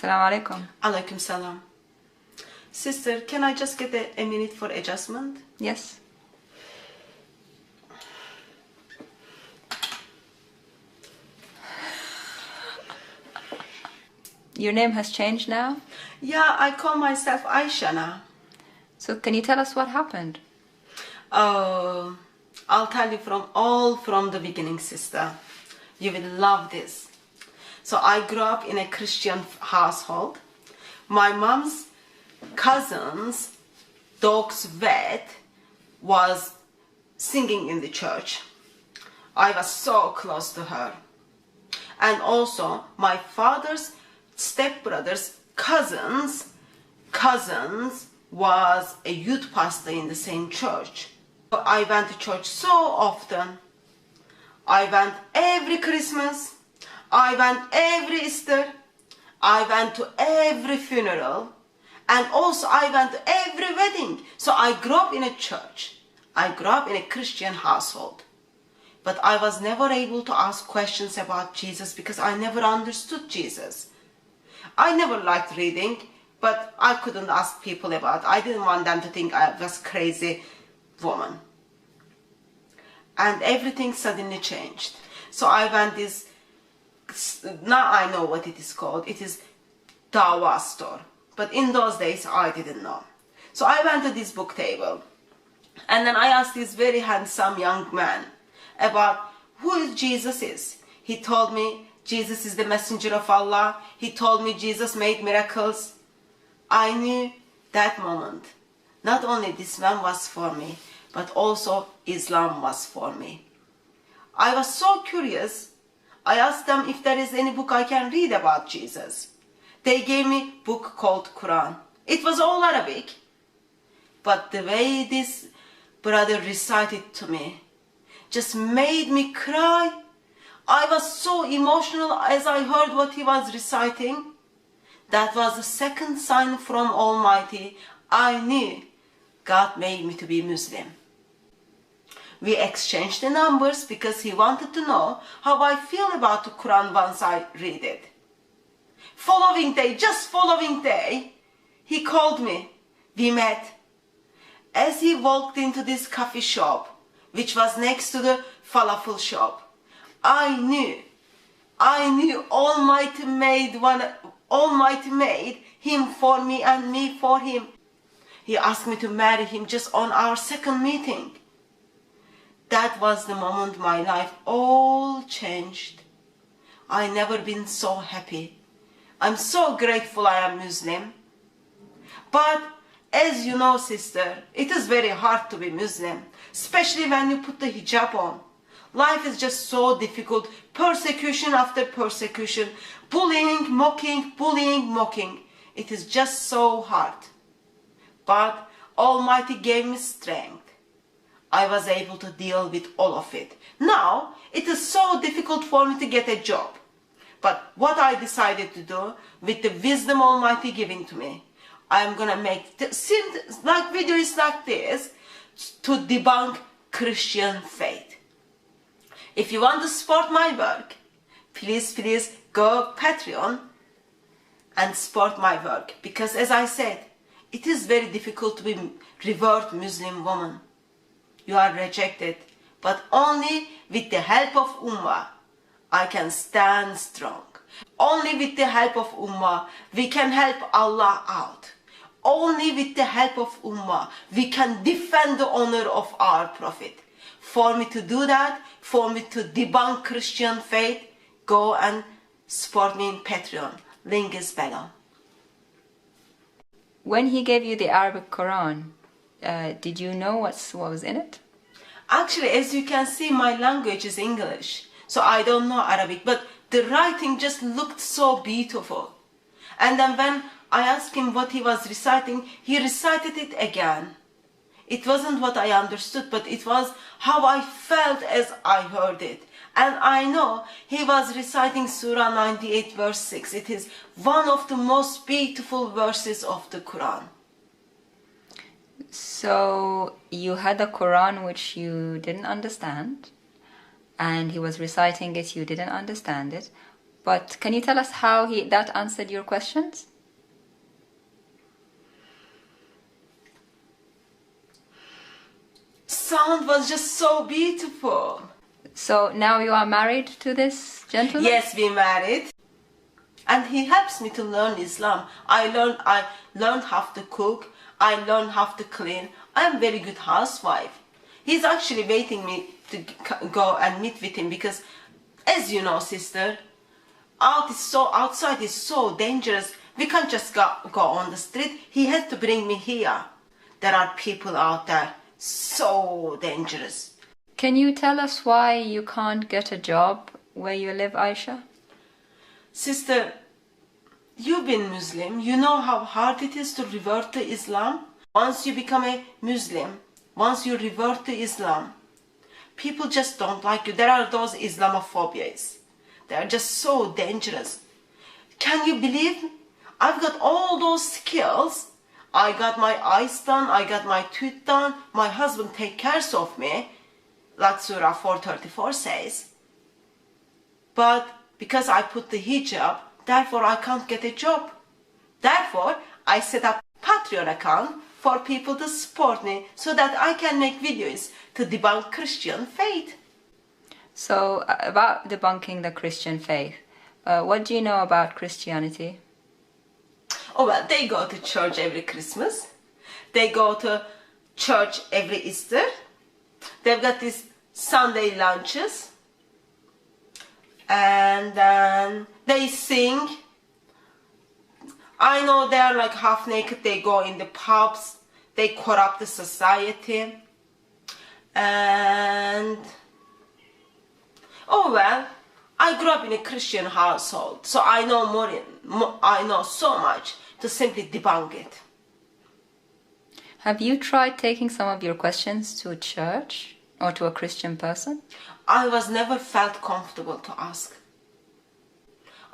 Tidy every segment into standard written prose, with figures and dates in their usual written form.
Assalamu alaikum. Alaikum salam. Sister, can I just get a minute for adjustment? Yes. Your name has changed now? Yeah, I call myself Aisha now. So can you tell us what happened? I'll tell you from the beginning, sister. You will love this. So I grew up in a Christian household. My mom's cousin's dog's vet was singing in the church. I was so close to her. And also my father's stepbrother's cousins was a youth pastor in the same church. I went to church so often. I went every Christmas. I went every Easter. I went to every funeral. And also I went to every wedding. So I grew up in a church. I grew up in a Christian household. But I was never able to ask questions about Jesus because I never understood Jesus. I never liked reading, but I couldn't ask people about it. I didn't want them to think I was a crazy woman. And everything suddenly changed. So I went this, now I know what it is called. It is Dawa store. But in those days, I didn't know. So I went to this book table. And then I asked this very handsome young man about who Jesus is. He told me Jesus is the messenger of Allah. He told me Jesus made miracles. I knew that moment, not only this man was for me, but also Islam was for me. I was so curious. I asked them if there is any book I can read about Jesus. They gave me a book called Quran. It was all Arabic. But the way this brother recited to me just made me cry. I was so emotional as I heard what he was reciting. That was the second sign from Almighty. I knew God made me to be Muslim. We exchanged the numbers because he wanted to know how I feel about the Quran once I read it. Just following day, he called me. We met. As he walked into this coffee shop, which was next to the falafel shop, I knew Almighty made him for me and me for him. He asked me to marry him just on our second meeting. That was the moment my life all changed. I never been so happy. I'm so grateful I am Muslim. But as you know, sister, it is very hard to be Muslim, especially when you put the hijab on. Life is just so difficult. Persecution after persecution. Bullying, mocking. It is just so hard. But Almighty gave me strength. I was able to deal with all of it. Now, it is so difficult for me to get a job. But what I decided to do, with the wisdom Almighty giving to me, I am going to make videos like this to debunk Christian faith. If you want to support my work, please go Patreon and support my work. Because as I said, it is very difficult to be revert Muslim woman. You are rejected, but only with the help of Ummah, I can stand strong. Only with the help of Ummah, we can help Allah out. Only with the help of Ummah, we can defend the honor of our Prophet. For me to do that, for me to debunk Christian faith, go and support me in Patreon. Link is below. When he gave you the Arabic Quran, did you know what was in it? Actually, as you can see, my language is English, so I don't know Arabic, but the writing just looked so beautiful. And then when I asked him what he was reciting, he recited it again. It wasn't what I understood, but it was how I felt as I heard it. And I know he was reciting Surah 98 verse 6. It is one of the most beautiful verses of the Quran. So you had a Quran which you didn't understand, and he was reciting it, you didn't understand it. But can you tell us how that answered your questions? Sound was just so beautiful. So now you are married to this gentleman? Yes, we married. And he helps me to learn Islam. I learned how to cook. I learned how to clean. I am a very good housewife. He's actually waiting me to go and meet with him because, as you know, sister, outside is so dangerous. We can't just go on the street. He had to bring me here. There are people out there so dangerous. Can you tell us why you can't get a job where you live, Aisha? Sister, you've been Muslim. You know how hard it is to revert to Islam. Once you become a Muslim, once you revert to Islam, people just don't like you. There are those Islamophobias. They are just so dangerous. Can you believe me? I've got all those skills. I got my eyes done. I got my tooth done. My husband takes care of me, like Surah 4:34 says. But because I put the hijab, therefore I can't get a job. Therefore, I set up Patreon account for people to support me so that I can make videos to debunk Christian faith. So, about debunking the Christian faith, what do you know about Christianity? Oh well, they go to church every Christmas. They go to church every Easter. They've got these Sunday lunches. And then they sing. I know they're like half naked. They go in the pubs. They corrupt the society. And oh well, I grew up in a Christian household, so I know I know so much to simply debunk it. Have you tried taking some of your questions to a church or to a Christian person? I was never felt comfortable to ask.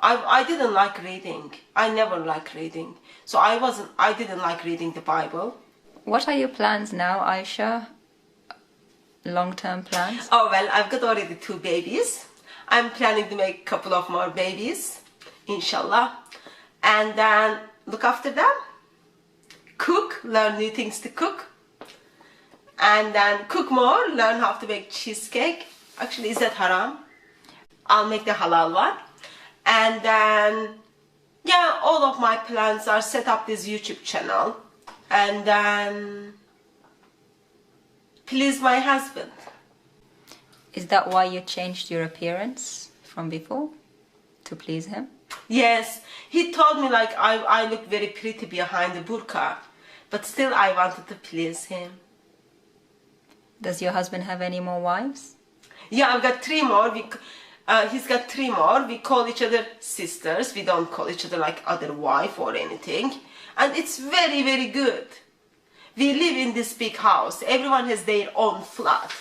I didn't like reading. I never liked reading. So I didn't like reading the Bible. What are your plans now, Aisha? Long-term plans? Oh well, I've got already 2 babies. I'm planning to make a couple of more babies, inshallah. And then look after them. Cook, learn new things to cook. And then cook more, learn how to make cheesecake. Actually, is that haram? I'll make the halal one. And then, yeah, all of my plans are set up this YouTube channel. And then, please my husband. Is that why you changed your appearance from before? To please him? Yes, he told me like I look very pretty behind the burqa. But still I wanted to please him. Does your husband have any more wives? Yeah, I've got 3 more. He's got 3 more. We call each other sisters. We don't call each other like other wife or anything. And it's very, very good. We live in this big house. Everyone has their own flat.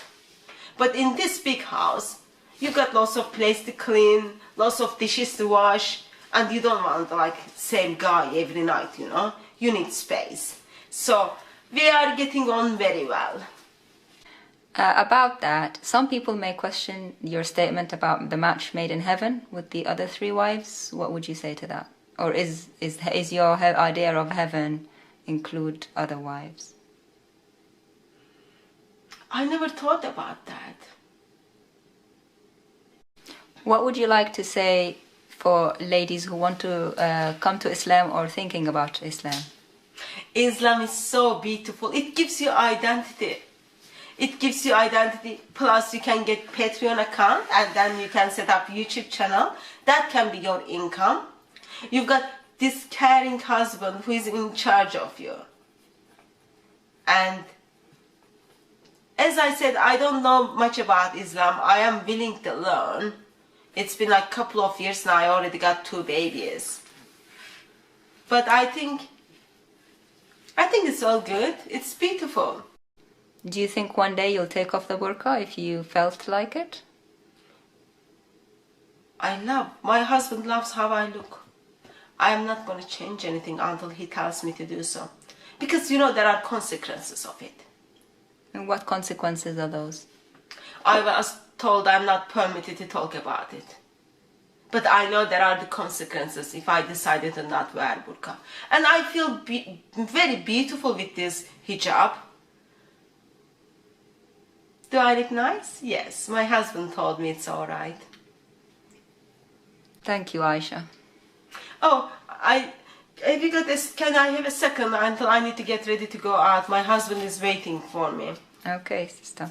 But in this big house, you got lots of place to clean, lots of dishes to wash, and you don't want like same guy every night, you know. You need space. So we are getting on very well. About that, some people may question your statement about the match made in heaven with the other 3 wives. What would you say to that? Or is your idea of heaven include other wives? I never thought about that. What would you like to say for ladies who want to come to Islam or thinking about Islam? Islam is so beautiful. It gives you identity. It gives you identity, plus you can get Patreon account and then you can set up YouTube channel. That can be your income. You've got this caring husband who is in charge of you. And as I said, I don't know much about Islam. I am willing to learn. It's been like a couple of years now. I already got 2 babies. But I think it's all good. It's beautiful. Do you think one day you'll take off the burqa if you felt like it? My husband loves how I look. I am not going to change anything until he tells me to do so. Because, you know, there are consequences of it. And what consequences are those? I was told I'm not permitted to talk about it. But I know there are the consequences if I decided to not wear burqa. And I feel very beautiful with this hijab. Do I look nice? Yes, my husband told me it's alright. Thank you, Aisha. Oh, have you got this? Can I have a second until I need to get ready to go out? My husband is waiting for me. Okay, sister.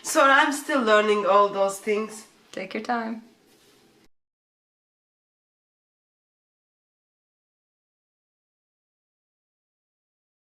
So I'm still learning all those things. Take your time.